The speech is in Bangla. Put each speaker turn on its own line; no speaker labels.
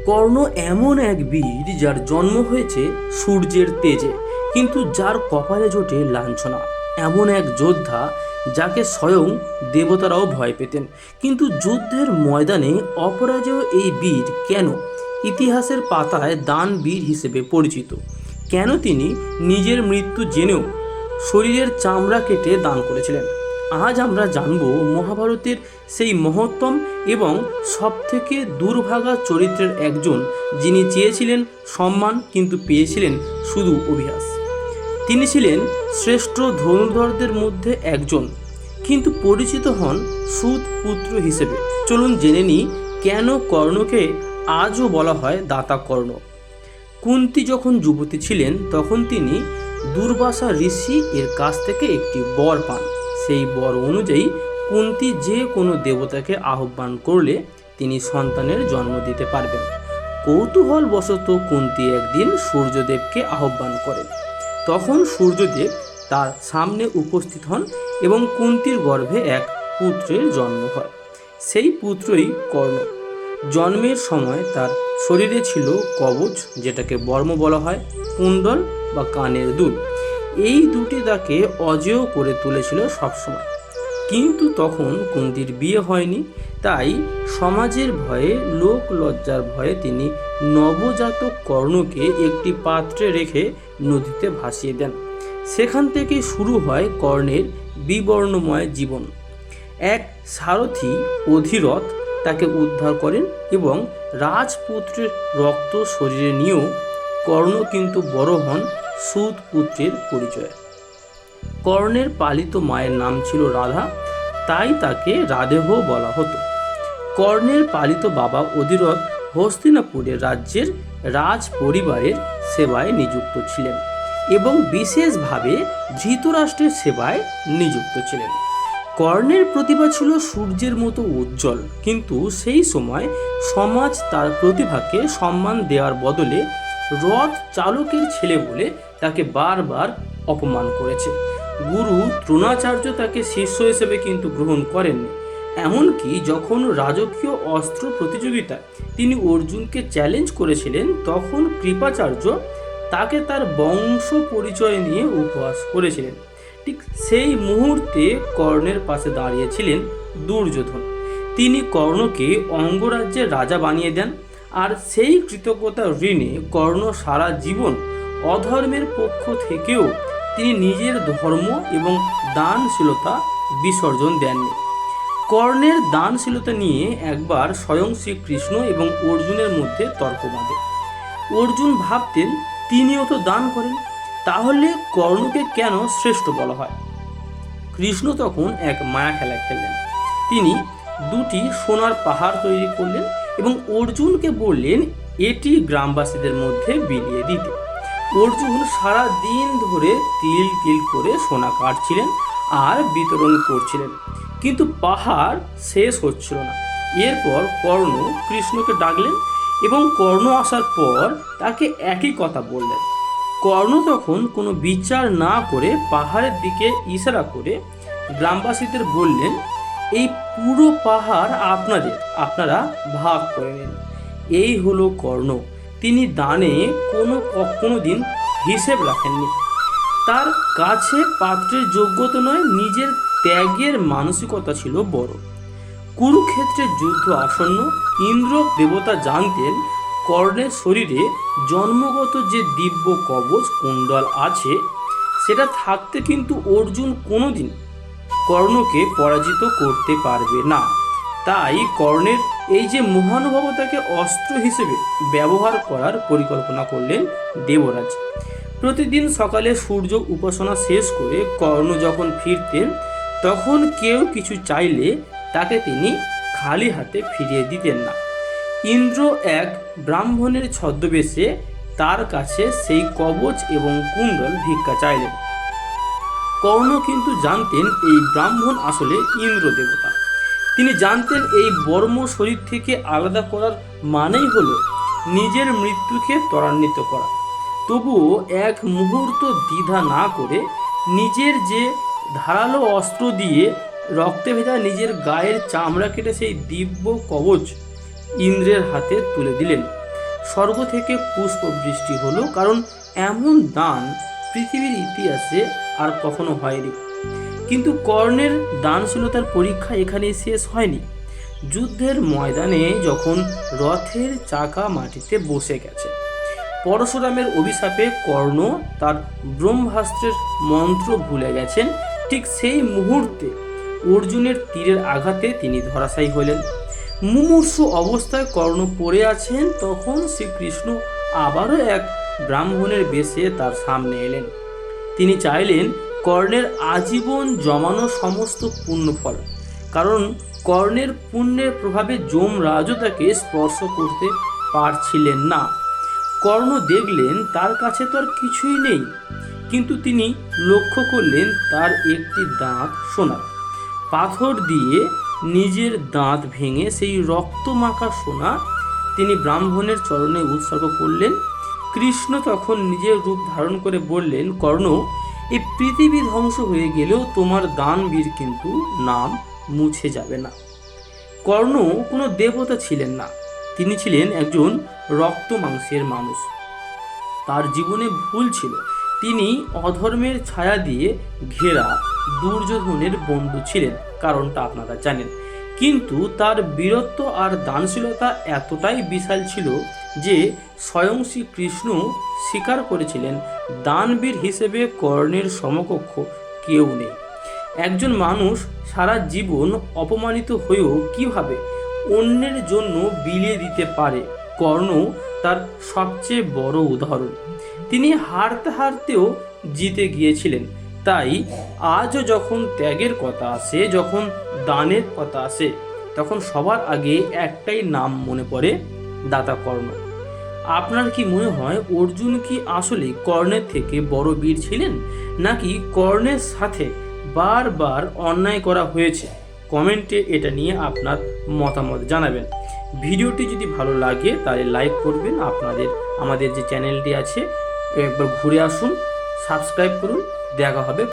কর্ণ এমন এক বীর যার জন্ম হয়েছে সূর্যের তেজে, কিন্তু যার কপালে জোটে লাঞ্ছনা। এমন এক যোদ্ধা যাকে স্বয়ং দেবতারাও ভয় পেতেন। কিন্তু যুদ্ধের ময়দানে অপরাজেয় এই বীর কেন ইতিহাসের পাতায় দান বীর হিসেবে পরিচিত? কেন তিনি নিজের মৃত্যু জেনেও শরীরের চামড়া কেটে দান করেছিলেন? আজ আমরা জানব মহাভারতের সেই মহত্তম এবং সবথেকে দুর্ভাগা চরিত্রের একজন, যিনি চেয়েছিলেন সম্মান কিন্তু পেয়েছিলেন শুধু অভিহাস। তিনি ছিলেন শ্রেষ্ঠ ধনুর্ধরদের মধ্যে একজন, কিন্তু পরিচিত হন সুত পুত্র হিসেবে। চলুন জেনে নিই কেন কর্ণকে আজও বলা হয় দাতা কর্ণ। কুন্তী যখন যুবতী ছিলেন তখন তিনি দুর্বাসা ঋষি এর কাছ থেকে একটি বর পান। সেই বর অনুযায়ী কুন্তী যে কোনো দেবতাকে আহ্বান করলে তিনি সন্তানের জন্ম দিতে পারবেন। কৌতূহলবশত কুন্তী একদিন সূর্যদেবকে আহ্বান করেন। তখন সূর্যদেব তার সামনে উপস্থিত হন এবং কুন্তীর গর্ভে এক পুত্রের জন্ম হয়। সেই পুত্রই কর্ণ। জন্মের সময় তার শরীরে ছিল কবচ, যেটাকে বর্ম বলা হয়, কুণ্ডল বা কানের দুল। এই দুটি তাকে অজেয় করে তুলেছিল সবসময়। কিন্তু তখন কুন্তীর বিয়ে হয়নি, তাই সমাজের ভয়ে, লোক লজ্জার ভয়ে তিনি নবজাতক কর্ণকে একটি পাত্রে রেখে নদীতে ভাসিয়ে দেন। সেখান থেকে শুরু হয় কর্ণের বিবর্ণময় জীবন। এক সারথি অধিরথ তাকে উদ্ধার করেন এবং রাজপুত্রের রক্ত শরীরে নিয়েও কর্ণ কিন্তু বড় হন সুত পুত্রের পরিচয়ে। কর্ণের পালিত মায়ের নাম ছিল রাধা, তাই তাকে রাধেহ বলা হতো। কর্ণের পালিত বাবা অধিরথ হস্তিনাপুরের রাজ্যের রাজ পরিবারের সেবায় নিযুক্ত ছিলেন এবং বিশেষভাবে ধৃতরাষ্ট্রের সেবায় নিযুক্ত ছিলেন। কর্ণের প্রতিভা ছিল সূর্যের মতো উজ্জ্বল, কিন্তু সেই সময় সমাজ তার প্রতিভাকে সম্মান দেওয়ার বদলে রথ চালকের ছেলে বলে তাকে বারবার অপমান করেছে। গুরু দ্রোণাচার্য তাকে শিষ্য হিসেবে কিন্তু গ্রহণ করেননি। এমনকি যখন রাজকীয় অস্ত্র প্রতিযোগিতায় তিনি অর্জুনকে চ্যালেঞ্জ করেছিলেন, তখন কৃপাচার্য তাকে তার বংশ পরিচয় নিয়ে উপহাস করেছিলেন। ঠিক সেই মুহূর্তে কর্ণের পাশে দাঁড়িয়েছিলেন দুর্যোধন। তিনি কর্ণকে অঙ্গরাজ্যের রাজা বানিয়ে দেন, আর সেই কৃতজ্ঞতার ঋণে কর্ণ সারা জীবন অধর্মের পক্ষ থেকেও তিনি নিজের ধর্ম এবং দানশীলতা বিসর্জন দেননি। কর্ণের দানশীলতা নিয়ে একবার স্বয়ং শ্রীকৃষ্ণ এবং অর্জুনের মধ্যে তর্ক বাঁধে। অর্জুন ভাবতেন তিনিও তো দান করেন, তাহলে কর্ণকে কেন শ্রেষ্ঠ বলা হয়? কৃষ্ণ তখন এক মায়া খেলা খেললেন। তিনি দুটি সোনার পাহাড় তৈরি করলেন এবং অর্জুনকে বললেন এটি গ্রামবাসীদের মধ্যে বিলিয়ে দিতে। অর্জুন সারা দিন ধরে তিল তিল করে সোনা কাটছিলেন আর বিতরণ করছিলেন, কিন্তু পাহাড় শেষ হচ্ছিল না। এরপর কর্ণ কৃষ্ণকে ডাকলেন এবং কর্ণ আসার পর তাকে একই কথা বললেন। কর্ণ তখন কোনো বিচার না করে পাহাড়ের দিকে ইশারা করে গ্রামবাসীদের বললেন, এই পুরো পাহাড় আপনাদের, আপনারা ভাগ করে নিন। এই হলো কর্ণ। তিনি দানে কোনোদিন হিসেব রাখেননি। তার কাছে পাত্রের যোগ্যতা নয়, নিজের ত্যাগের মানসিকতা ছিল বড়। কুরুক্ষেত্রের যুদ্ধ আসন্ন। ইন্দ্র দেবতা জানতেন কর্ণের শরীরে জন্মগত যে দিব্য কবচ কুণ্ডল আছে, সেটা থাকতে কিন্তু অর্জুন কোনোদিন কর্ণকে পরাজিত করতে পারবে না। তাই কর্ণের এই যে মহানুভবতাকে অস্ত্র হিসেবে ব্যবহার করার পরিকল্পনা করলেন দেবরাজ। প্রতিদিন সকালে সূর্য উপাসনা শেষ করে কর্ণ যখন ফিরতেন, তখন কেউ কিছু চাইলে তাকে তিনি খালি হাতে ফিরিয়ে দিতেন না। ইন্দ্র এক ব্রাহ্মণের ছদ্মবেশে তার কাছে সেই কবচ এবং কুণ্ডল ভিক্ষা চাইলেন। কর্ণ কিন্তু জানতেন এই ব্রাহ্মণ আসলে ইন্দ্র দেবতা। তিনি জানতেন এই বর্ম শরীর থেকে আলাদা করার মানেই হলো নিজের মৃত্যুকে ত্বরান্বিত করা। তবুও এক মুহূর্ত দ্বিধা না করে নিজের যে ধারালো অস্ত্র দিয়ে রক্তে ভেজা নিজের গায়ের চামড়া কেটে সেই দিব্য কবচ ইন্দ্রের হাতে তুলে দিলেন। স্বর্গ থেকে পুষ্প বৃষ্টি হলো, কারণ এমন দান পৃথিবীর ইতিহাসে আর কখনো হয়নি। কিন্তু কর্ণের দানশীলতার পরীক্ষা এখানেই শেষ হয়নি। যুদ্ধের ময়দানে যখন রথের চাকা মাটিতে বসে গেছে, পরশুরামের অভিশাপে কর্ণ তার ব্রহ্মাস্ত্রের মন্ত্র ভুলে গেছেন, ঠিক সেই মুহূর্তে অর্জুনের তীরের আঘাতে তিনি ধরাশায়ী হলেন। মুমূর্ষু অবস্থায় কর্ণ পড়ে আছেন, তখন শ্রীকৃষ্ণ আবারও এক ব্রাহ্মণের বেশে তার সামনে এলেন। তিনি চাইলেন কর্ণের আজীবন জমানো সমস্ত পুণ্যফল, কারণ কর্ণের পুণ্যের প্রভাবে যমরাজও তাকে স্পর্শ করতে পারছিলেন না। কর্ণ দেখলেন তার কাছে তো আর কিছুই নেই, কিন্তু তিনি লক্ষ্য করলেন তার একটি দাঁত সোনার। পাথর দিয়ে নিজের দাঁত ভেঙে সেই রক্তমাখা সোনা তিনি ব্রাহ্মণের চরণে উৎসর্গ করলেন। কৃষ্ণ তখন নিজের রূপ ধারণ করে বললেন, কর্ণ, এই পৃথিবী ধ্বংস হয়ে গেলেও তোমার দানবীর কিন্তু নাম মুছে যাবে না। কর্ণ কোনো দেবতা ছিলেন না, তিনি ছিলেন একজন রক্ত মাংসের মানুষ। তার জীবনে ভুল ছিল, তিনি অধর্মের ছায়া দিয়ে ঘেরা দুর্যোধনের বন্ধু ছিলেন, কারণটা আপনারা জানেন। কিন্তু তার বীরত্ব আর দানশীলতা এতটাই বিশাল ছিল যে স্বয়ং শ্রীকৃষ্ণ স্বীকার করেছিলেন দানবীর হিসেবে কর্ণের সমকক্ষ কেউ নেই। একজন মানুষ সারা জীবন অপমানিত হয়েও কিভাবে অন্যের জন্য বিলিয়ে দিতে পারে, কর্ণ তার সবচেয়ে বড় উদাহরণ। তিনি হারতে হারতেও জিতে গিয়েছিলেন। তাই আজও যখন ত্যাগের কথা আসে, যখন দানের কথা আসে, তখন সবার আগে একটাই নাম মনে পড়ে, দাতা কর্ণ। আপনার কি মনে হয় অর্জুন কি আসলে কর্ণের থেকে বড় বীর ছিলেন, নাকি কর্ণের সাথে বারবার অন্যায় করা হয়েছে? কমেন্টে এটা নিয়ে আপনার মতামত জানাবেন। ভিডিওটি যদি ভালো লাগে তাহলে লাইক করবেন। আমাদের যে চ্যানেলটি আছে একবার ঘুরে আসুন, সাবস্ক্রাইব করুন। দেখা হবে।